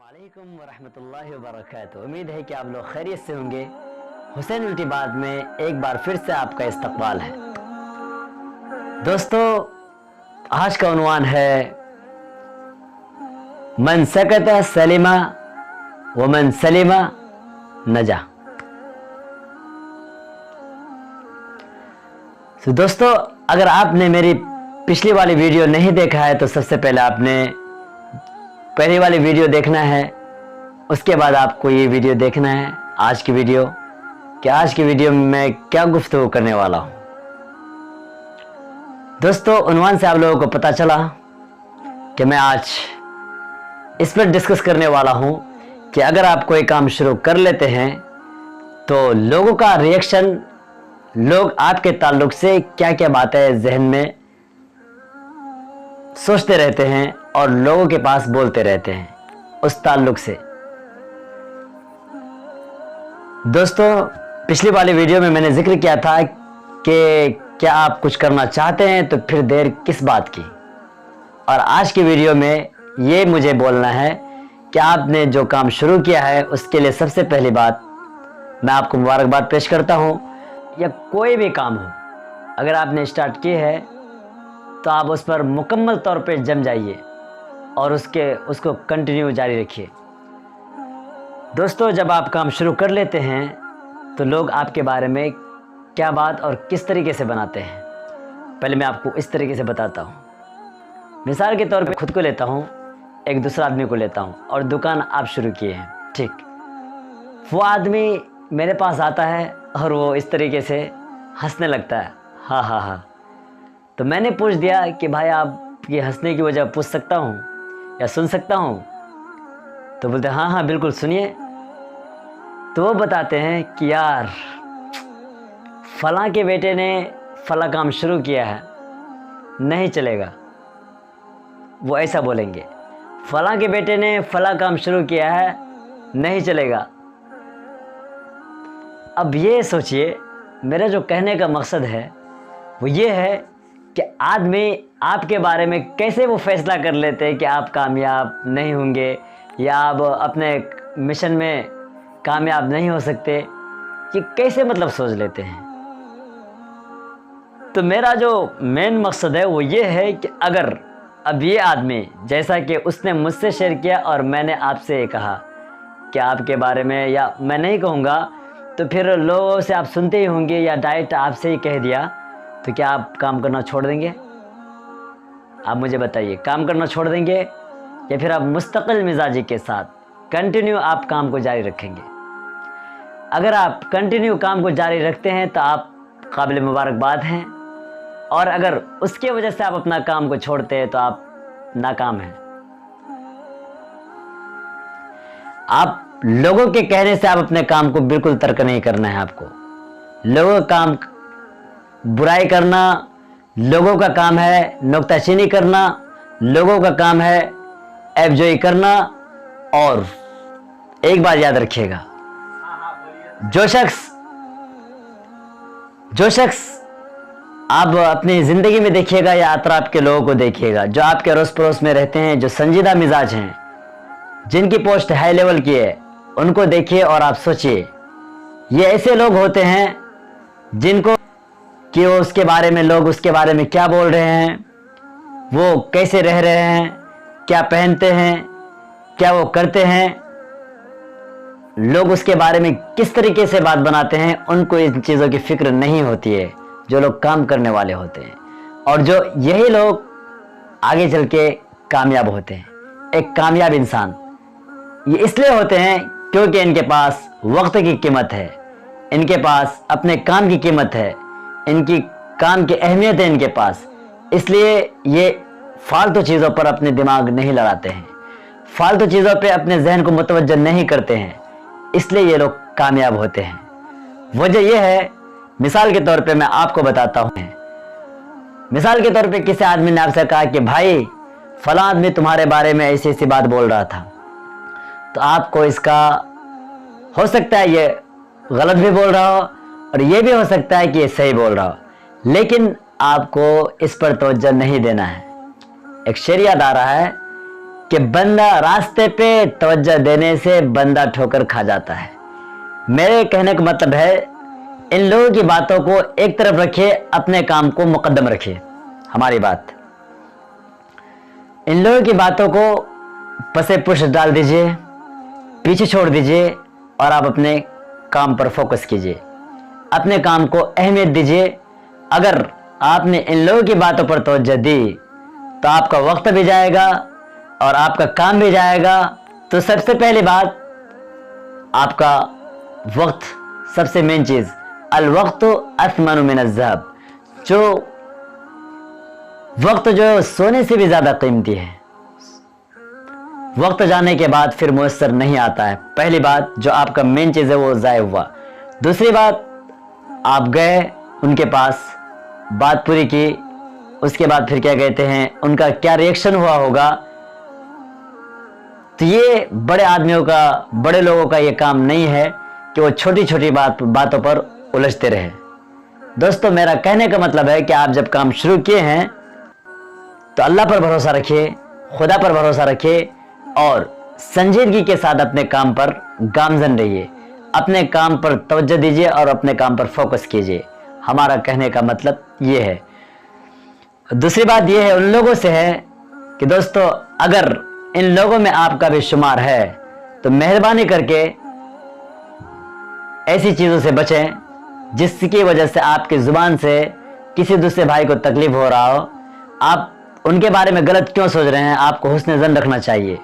अस्सलामुअलैकुम वरहमतुल्लाहि वबरकातुहू। उम्मीद है कि आप लोग खैरियत से होंगे। हुसैन उल्टी बात में एक बार फिर से आपका इस्तकबाल है। दोस्तों, आज का उन्वान है मन सकत सलिमा व मन सलिमा नजा। तो दोस्तों, अगर आपने मेरी पिछली वाली वीडियो नहीं देखा है तो सबसे पहले आपने पहली वाली वीडियो देखना है, उसके बाद आपको ये वीडियो देखना है आज की वीडियो, कि आज की वीडियो में मैं क्या गुफ्तगू करने वाला हूँ। दोस्तों, उन्वान से आप लोगों को पता चला कि मैं आज इस पर डिस्कस करने वाला हूँ कि अगर आप कोई काम शुरू कर लेते हैं तो लोगों का रिएक्शन, लोग आपके ताल्लुक से क्या क्या बातें जहन में सोचते रहते हैं और लोगों के पास बोलते रहते हैं उस ताल्लुक से। दोस्तों, पिछली वाली वीडियो में मैंने जिक्र किया था कि क्या आप कुछ करना चाहते हैं तो फिर देर किस बात की, और आज की वीडियो में ये मुझे बोलना है कि आपने जो काम शुरू किया है उसके लिए सबसे पहली बात मैं आपको मुबारकबाद पेश करता हूँ। या कोई भी काम हो, अगर आपने स्टार्ट की है तो आप उस पर मुकम्मल तौर पे जम जाइए और उसको कंटिन्यू जारी रखिए। दोस्तों, जब आप काम शुरू कर लेते हैं तो लोग आपके बारे में क्या बात और किस तरीके से बनाते हैं, पहले मैं आपको इस तरीके से बताता हूँ। मिसाल के तौर पे खुद को लेता हूँ, एक दूसरा आदमी को लेता हूँ, और दुकान आप शुरू किए हैं। ठीक, वो आदमी मेरे पास आता है और वो इस तरीके से हंसने लगता है, हाँ हाँ हाँ। तो मैंने पूछ दिया कि भाई, आप ये हंसने की वजह पूछ सकता हूँ या सुन सकता हूँ? तो बोलते हाँ हाँ बिल्कुल सुनिए। तो वो बताते हैं कि यार, फलां के बेटे ने फलां काम शुरू किया है, नहीं चलेगा। वो ऐसा बोलेंगे, फलां के बेटे ने फलां काम शुरू किया है, नहीं चलेगा। अब ये सोचिए, मेरा जो कहने का मकसद है वो ये है कि आदमी आपके बारे में कैसे वो फैसला कर लेते हैं कि आप कामयाब नहीं होंगे या आप अपने मिशन में कामयाब नहीं हो सकते, ये कैसे मतलब सोच लेते हैं। तो मेरा जो मेन मकसद है वो ये है कि अगर अब ये आदमी, जैसा कि उसने मुझसे शेयर किया और मैंने आपसे कहा कि आपके बारे में, या मैं नहीं कहूँगा तो फिर लोगों से आप सुनते ही होंगे, या डायरेक्ट आपसे ही कह दिया, तो क्या आप काम करना छोड़ देंगे? आप मुझे बताइए, काम करना छोड़ देंगे या फिर आप मुस्तकिल मिजाजी के साथ कंटिन्यू आप काम को जारी रखेंगे? अगर आप कंटिन्यू काम को जारी रखते हैं तो आप काबिल मुबारकबाद हैं, और अगर उसके वजह से आप अपना काम को छोड़ते हैं तो आप नाकाम हैं। आप लोगों के कहने से आप अपने काम को बिल्कुल तर्क नहीं करना है। आपको लोगों का काम बुराई करना, लोगों का काम है नुक्ताचीनी करना, लोगों का काम है ऐबजोई करना। और एक बात याद रखिएगा, जो शख्स आप अपनी ज़िंदगी में देखिएगा या अतराफ के लोगों को देखिएगा, जो आपके अड़ोस पड़ोस में रहते हैं, जो संजीदा मिजाज हैं, जिनकी पोस्ट हाई लेवल की है, उनको देखिए और आप सोचिए, ये ऐसे लोग होते हैं जिनको कि वो उसके बारे में, लोग उसके बारे में क्या बोल रहे हैं, वो कैसे रह रहे हैं, क्या पहनते हैं, क्या वो करते हैं, लोग उसके बारे में किस तरीके से बात बनाते हैं, उनको इन चीज़ों की फिक्र नहीं होती है, जो लोग काम करने वाले होते हैं। और जो यही लोग आगे चल के कामयाब होते हैं। एक कामयाब इंसान ये इसलिए होते हैं क्योंकि इनके पास वक्त की कीमत है, इनके पास अपने काम की कीमत है, इनकी काम की अहमियत है इनके पास। इसलिए ये फालतू चीज़ों पर अपने दिमाग नहीं लड़ाते हैं, फालतू चीज़ों पे अपने जहन को मुतवज्जह नहीं करते हैं, इसलिए ये लोग कामयाब होते हैं। वजह यह है, मिसाल के तौर पे मैं आपको बताता हूँ। मिसाल के तौर पे किसी आदमी ने आपसे कहा कि भाई, फलां आदमी तुम्हारे बारे में ऐसी ऐसी बात बोल रहा था, तो आपको इसका हो सकता है ये गलत भी बोल रहा हो और ये भी हो सकता है कि ये सही बोल रहा हो, लेकिन आपको इस पर तवज्जो नहीं देना है। एक शेर याद आ रहा है कि बंदा रास्ते पे तवज्जो देने से बंदा ठोकर खा जाता है। मेरे कहने का मतलब है, इन लोगों की बातों को एक तरफ रखिए, अपने काम को मुकद्दम रखिए। हमारी बात, इन लोगों की बातों को पसे पुश डाल दीजिए, पीछे छोड़ दीजिए और आप अपने काम पर फोकस कीजिए, अपने काम को अहमियत दीजिए। अगर आपने इन लोगों की बातों पर तवज्जो दी तो आपका वक्त भी जाएगा और आपका काम भी जाएगा। तो सबसे पहली बात, आपका वक्त, सबसे मेन चीज, अल वक्त अथमनु मिन अज़्ज़हब, जो वक्त जो सोने से भी ज्यादा कीमती है। वक्त जाने के बाद फिर मुयस्सर नहीं आता है। पहली बात, जो आपका मेन चीज है वो ज़ाय हुआ। दूसरी बात, आप गए उनके पास, बात पूरी की, उसके बाद फिर क्या कहते हैं, उनका क्या रिएक्शन हुआ होगा। तो ये बड़े आदमियों का, बड़े लोगों का ये काम नहीं है कि वो छोटी छोटी बातों पर उलझते रहे। दोस्तों, मेरा कहने का मतलब है कि आप जब काम शुरू किए हैं तो अल्लाह पर भरोसा रखिए, खुदा पर भरोसा रखिए और संजीदगी के साथ अपने काम पर गामजन रहिए, अपने काम पर तवज्जो दीजिए और अपने काम पर फोकस कीजिए। हमारा कहने का मतलब ये है। दूसरी बात ये है, उन लोगों से है कि दोस्तों, अगर इन लोगों में आपका भी शुमार है तो मेहरबानी करके ऐसी चीजों से बचें जिसकी वजह से आपकी जुबान से किसी दूसरे भाई को तकलीफ हो रहा हो। आप उनके बारे में गलत क्यों सोच रहे हैं? आपको हुस्न ज़न रखना चाहिए,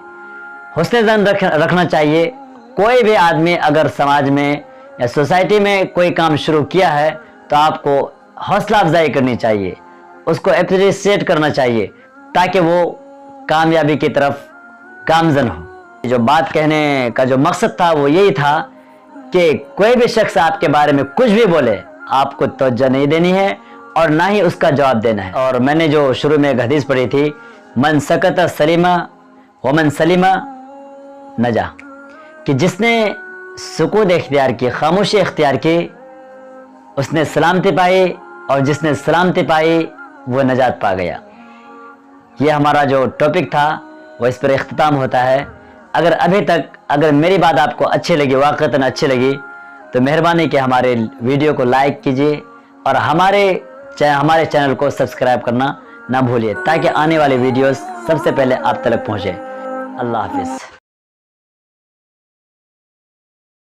हुस्न ज़न रखना चाहिए। कोई भी आदमी अगर समाज में या सोसाइटी में कोई काम शुरू किया है तो आपको हौसला अफजाई करनी चाहिए, उसको अप्रिशिएट करना चाहिए ताकि वो कामयाबी की तरफ गामजन हो। जो बात कहने का जो मकसद था वो यही था कि कोई भी शख्स आपके बारे में कुछ भी बोले, आपको तवज्जो नहीं देनी है और ना ही उसका जवाब देना है। और मैंने जो शुरू में एक हदीस पढ़ी थी, मन सकत सलीमा व मन सलीमा नजा, कि जिसने सुकूत इख्तियार की, खामोशी इख्तियार की, उसने सलामती पाई और जिसने सलामती पाई वो नजात पा गया। ये हमारा जो टॉपिक था वो इस पर इख्तिताम होता है। अगर अभी तक अगर मेरी बात आपको अच्छी लगी, वाक़तन अच्छी लगी, तो मेहरबानी कि हमारे वीडियो को लाइक कीजिए और हमारे चैनल को सब्सक्राइब करना ना भूलिए ताकि आने वाली वीडियोस सबसे पहले आप तक पहुँचे। अल्लाह हाफिज़।